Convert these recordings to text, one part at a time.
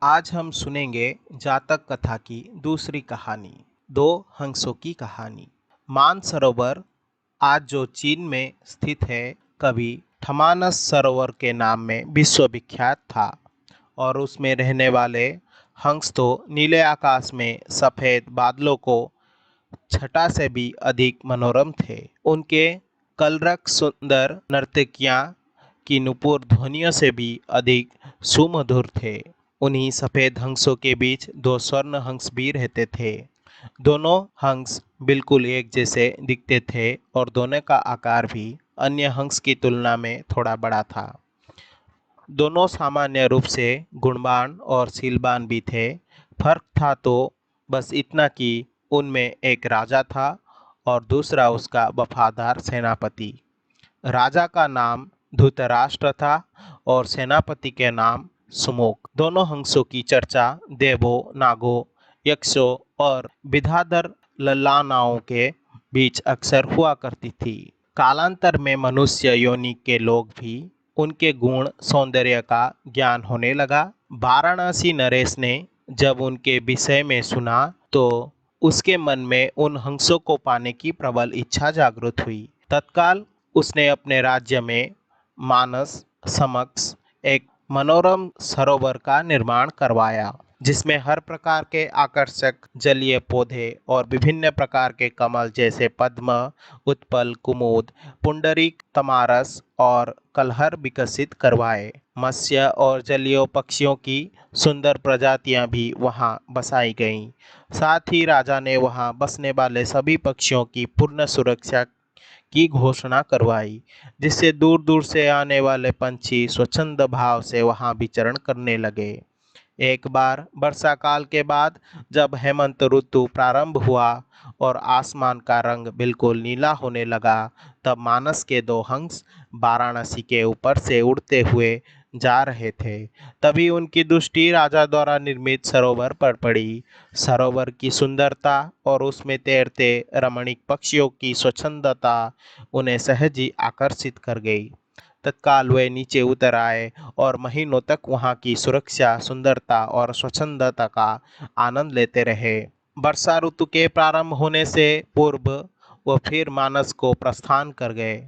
आज हम सुनेंगे जातक कथा की दूसरी कहानी, दो हंसों की कहानी। मानसरोवर आज जो चीन में स्थित है, कभी ठमानस सरोवर के नाम में विश्वविख्यात था और उसमें रहने वाले हंस तो नीले आकाश में सफेद बादलों को छटा से भी अधिक मनोरम थे। उनके कलरक सुंदर नर्तकियां की नुपुर ध्वनियों से भी अधिक सुमधुर थे। उन्हीं सफेद हंसों के बीच दो स्वर्ण हंस भी रहते थे। दोनों हंस बिल्कुल एक जैसे दिखते थे और दोनों का आकार भी अन्य हंस की तुलना में थोड़ा बड़ा था। दोनों सामान्य रूप से गुणवान और शीलवान भी थे। फर्क था तो बस इतना कि उनमें एक राजा था और दूसरा उसका वफादार सेनापति। राजा का नाम धृतराष्ट्र था और सेनापति के नाम सुमुख। दोनों हंसों की चर्चा देवों, नागों, यक्षों और विद्याधर लल्लानाओं के बीच अक्सर हुआ करती थी। कालांतर में मनुष्य योनि के लोग भी उनके गुण सौंदर्य का ज्ञान होने लगा। वाराणसी नरेश ने जब उनके विषय में सुना तो उसके मन में उन हंसों को पाने की प्रबल इच्छा जागृत हुई। तत्काल उसने अपने राज्य में मानस समक्ष एक मनोरम सरोवर का निर्माण करवाया, जिसमें हर प्रकार के आकर्षक जलीय पौधे और विभिन्न प्रकार के कमल जैसे पद्म, उत्पल, कुमुद, पुंडरीक, तमारस और कलहर विकसित करवाए। मत्स्य और जलीय पक्षियों की सुंदर प्रजातियां भी वहां बसाई गईं। साथ ही राजा ने वहां बसने वाले सभी पक्षियों की पूर्ण सुरक्षा की घोषणा करवाई, जिससे दूर दूर से आने वाले पंछी स्वच्छंद भाव से वहां विचरण करने लगे। एक बार वर्षा काल के बाद जब हेमंत ऋतु प्रारंभ हुआ और आसमान का रंग बिल्कुल नीला होने लगा, तब मानस के दो हंस वाराणसी के ऊपर से उड़ते हुए जा रहे थे। तभी उनकी दृष्टि राजा द्वारा निर्मित सरोवर पर पड़ी। सरोवर की सुंदरता और उसमें तैरते रमणीक पक्षियों की स्वच्छंदता उन्हें सहज ही आकर्षित कर गई। तत्काल वे नीचे उतर आए और महीनों तक वहां की सुरक्षा, सुंदरता और स्वच्छंदता का आनंद लेते रहे। वर्षा ऋतु के प्रारंभ होने से पूर्व वो फिर मानस को प्रस्थान कर गए।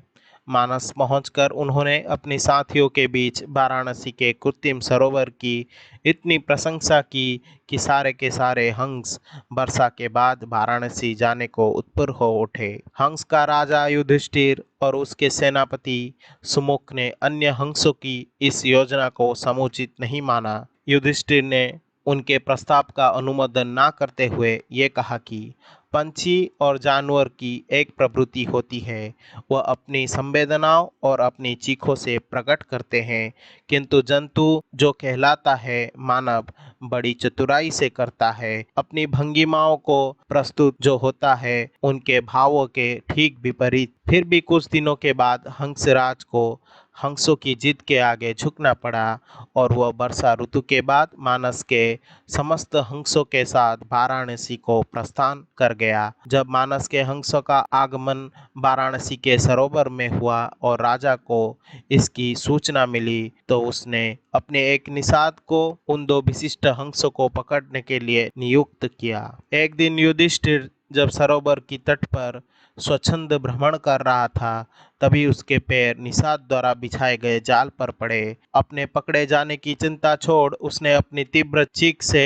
मानस पहुंचकर उन्होंने अपने साथियों के बीच वाराणसी के कृत्रिम सरोवर की इतनी प्रशंसा की कि सारे के सारे हंस वर्षा के बाद वाराणसी जाने को उत्सुक हो उठे। हंस का राजा युधिष्ठिर और उसके सेनापति सुमुख ने अन्य हंसों की इस योजना को समुचित नहीं माना। युधिष्ठिर ने उनके प्रस्ताव का अनुमोदन ना करते हुए ये कहा कि पंछी और जानवर की एक प्रवृत्ति होती है, वह अपनी संवेदनाओं और अपनी चीखों से प्रकट करते हैं, किंतु जंतु जो कहलाता है मानव बड़ी चतुराई से करता है। अपनी भंगिमाओं को प्रस्तुत जो होता है उनके भावों के ठीक विपरीत। फिर भी कुछ दिनों के बाद हंसराज को हंसों की जिद के आगे झुकना पड़ा और वह वर्षा ऋतु के बाद मानस के समस्त हंसों के साथ वाराणसी को प्रस्थान कर गया। जब मानस के हंसों का आगमन वाराणसी के सरोवर में हुआ और राजा को इसकी सूचना मिली, तो उसने अपने एक निषाद को उन दो विशिष्ट हंसों को पकड़ने के लिए नियुक्त किया। एक दिन युधिष्ठिर जब सरोवर की तट पर स्वच्छंद भ्रमण कर रहा था, तभी उसके पैर निषाद द्वारा बिछाए गए जाल पर पड़े। अपने पकड़े जाने की चिंता छोड़ उसने अपनी तीव्र चीख से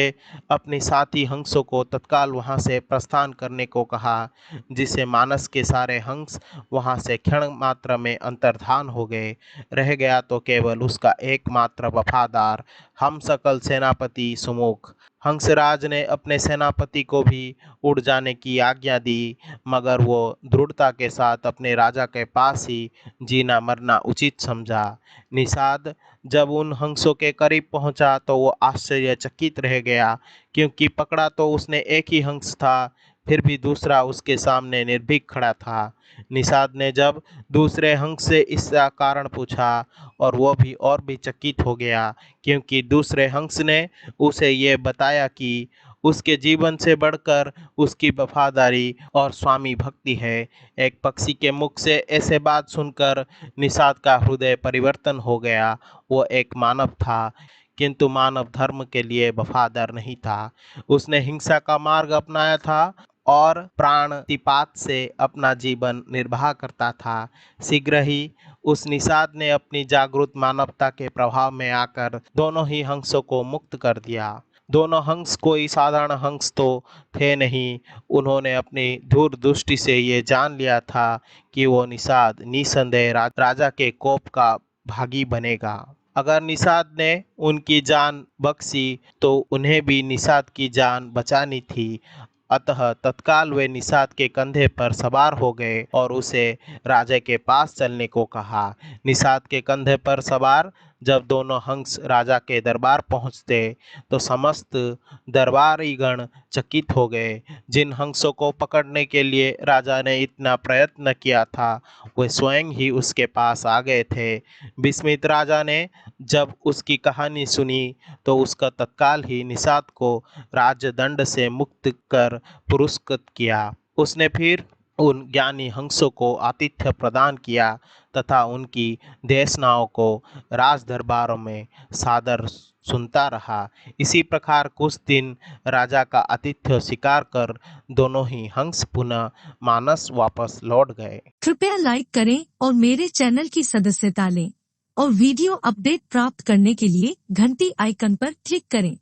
अपनी साथी हंसों को तत्काल वहां से प्रस्थान करने को कहा, जिससे मानस के सारे हंस वहां से क्षण मात्र में अंतर्धान हो गए। रह गया तो केवल उसका एकमात्र वफादार हम सकल सेनापति सुमुख। हंसराज ने अपने सेनापति को भी उड़ जाने की आज्ञा दी, मगर वो दृढ़ता के साथ अपने राजा के पास ही जीना मरना उचित समझा। निषाद जब उन हंसों के करीब पहुंचा तो वो आश्चर्यचकित रह गया, क्योंकि पकड़ा तो उसने एक ही हंस था, फिर भी दूसरा उसके सामने निर्भीक खड़ा था। निषाद ने जब दूसरे हंस से इसका कारण पूछा और वह भी और भी चकित हो गया, क्योंकि दूसरे हंस ने उसे ये बताया कि उसके जीवन से बढ़कर उसकी वफादारी और स्वामी भक्ति है। एक पक्षी के मुख से ऐसे बात सुनकर निषाद का हृदय परिवर्तन हो गया। वो एक मानव था, किंतु मानव धर्म के लिए वफादार नहीं था। उसने हिंसा का मार्ग अपनाया था और प्राणतिपात से अपना जीवन निर्वाह करता था। शीघ्र ही उस निषाद ने अपनी जागरूक मानवता के प्रभाव में आकर दोनों ही हंसों को मुक्त कर दिया। दोनों हंस कोई साधारण हंस तो थे नहीं। उन्होंने अपनी दूरदृष्टि से ये जान लिया था कि वो निषाद निसंदेह राजा के कोप का भागी बनेगा। अगर निषाद ने उनकी जान बख्शी तो उन्हें भी निषाद की जान बचानी थी। अतः तत्काल वे निषाद के कंधे पर सवार हो गए और उसे राजा के पास चलने को कहा। निषाद के कंधे पर सवार जब दोनों हंस राजा के दरबार पहुंचते तो समस्त दरबारीगण चकित हो गए। जिन हंसों को पकड़ने के लिए राजा ने इतना प्रयत्न किया था वे स्वयं ही उसके पास आ गए थे। विस्मित राजा ने जब उसकी कहानी सुनी तो उसका तत्काल ही निषाद को राजदंड से मुक्त कर पुरस्कृत किया। उसने फिर उन ज्ञानी हंसों को आतिथ्य प्रदान किया तथा उनकी देशनाओं को राज दरबारों में सादर सुनता रहा। इसी प्रकार कुछ दिन राजा का आतिथ्य स्वीकार कर दोनों ही हंस पुनः मानस वापस लौट गए। कृपया लाइक करें और मेरे चैनल की सदस्यता लें और वीडियो अपडेट प्राप्त करने के लिए घंटी आइकन पर क्लिक करें।